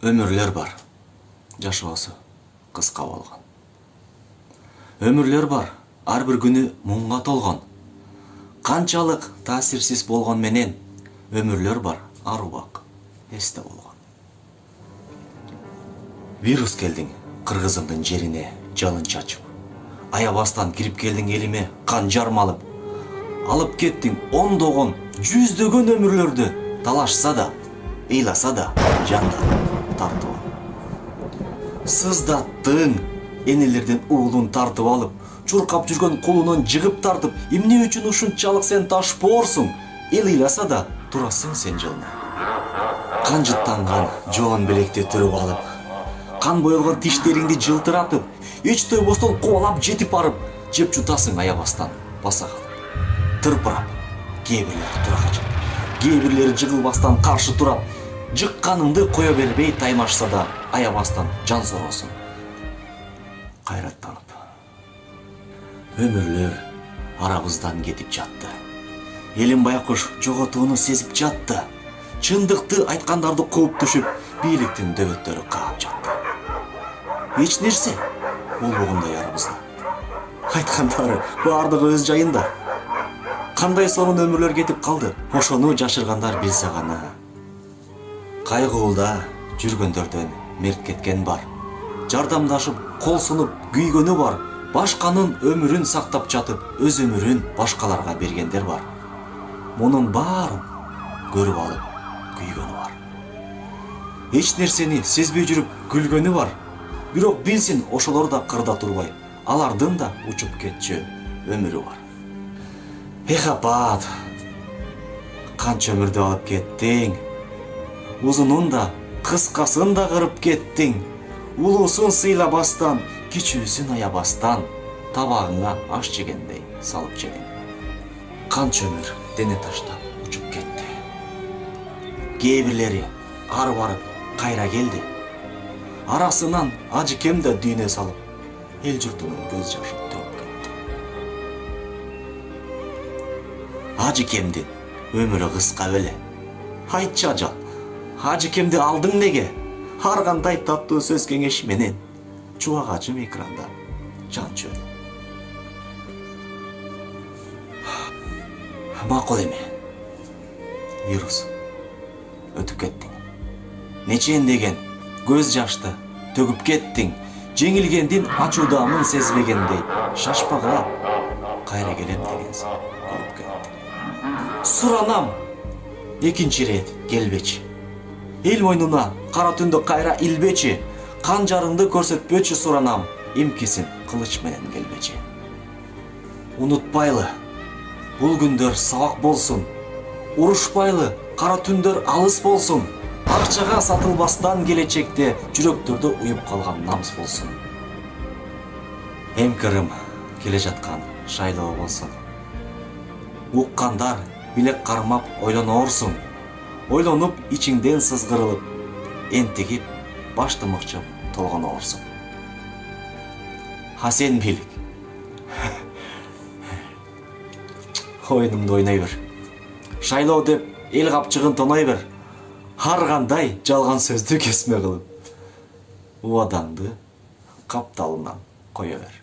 Ömüрлер бар, жашоосу кыска болгон. Ömüрлер бар, ар бир күнү муңга толгон. Канчалык таасирсиз болгон менен, ömüрлер бар, ар убак эсте болгон. Вирус келдиң кыргызымдын жерине жалын чачып. Аябастан кирип келдиң элиме кан жармалып. Алып кеттиң ондогон, жүздөгөн ömüрлөрдү талашса да, ыйласа да, жанда тартып алып. Сыздаттың энелерден уулун тартып алып, чуркап жүргөн кулунан жыгып тартып, эмне үчүн ушунчалык сен ташпоорсуң? Эл ыйласа да турасың сен жылына. Кан жыттанган жоон белекти түрүп алып, кан боелгон тиштериңди жылтыратып, эч тойбостон кубалап жетип барып, жеп жутасың аябастан, баса калып. Тырпырап, кээ бирлери тура качат, кээ бирлери жыгылбастан каршы турат. Жыкканыңды кое бербей таймашса да аябастан жан сороосуң. Кайраттанып. Ömüрлөр арабыздан кетип жатты. Элим байкуш жоготууну сезип жатты. Чындыкты айткандарды кууп түшүп, бийликтин дөбөттөрү каап жатты. Эч нерсе болбогондой арабызда. Айткандары баардыгы өз жайында. Кандай сонун ömüрлөр кетип калды, ошону жашыргандар билсе гана. Кайгуулда жүргөндөрдөн мерт кеткен бар. Жардамдашып, кол сунуп, күйгөнү бар. Башканын ömүрүн сактап жатып, өз ömүрүн башкаларга бергендер бар. Мунун баарын көрүп алып, күйгөнү бар. Эч нерсени сезбей жүрүп, күлгөнү бар. Бирок билсин, ошолор да кырда турбай, алардын да учуп кетчү ömүрү бар. Эх апат, канча ömүрдү алып кеттиң. Узунун да, кыскасын да кырып кеттиң. Улуусун сыйлабастан, кичүүсүн аябастан, табагыңа аш жегендей салып жедиң. Канча ömүр дене таштап учуп кетти. Кээ бирлери ары барып кайра келди. Арасынан ажыкем да дүйнө салып, эл журтунун көз жашын төгүп кетти. Ажыкемдин ömүрү кыска беле. Айтчы ажал, ажыкемди алдың неге? Ар кандай таттуу сөз кеңеш менен чубак ачым экранда жан чөбү. Макул эми. Вирус өтүп кеттиң. Нечен деген көз жашты төгүп кеттиң. Жеңилгендин ачуудаамын сезбегендей, шашпага кайра келем дегенсиң, көрүп кеттиң. Суранам, экинчи рет келбечи. Эл мойнуна кара түндө кайра илбечи. Кан жарыңды көрсөтпөчү суранам, эмкисин кылыч менен келбечи. Унутпайлы, бул күндөр сабак болсун. Урушпайлы, кара түндөр алыс болсун. Акчага сатылбастан келечекте жүрөктөрдө уюп калган намыс болсун. Эмкирим келе жаткан шайлоо болсун. Уккандар билек кармап ойлоноорсуң. Ойлонуп ичиңден сызгырылып, энтигип башты мыкчып толгоноорсуң. А сен билик. Оюнуңду ойной бер. Шайлоо деп эл капчыгын тоной бер. Ар кандай жалган сөздү кесме кылып, убадаңды капталынан кое бер.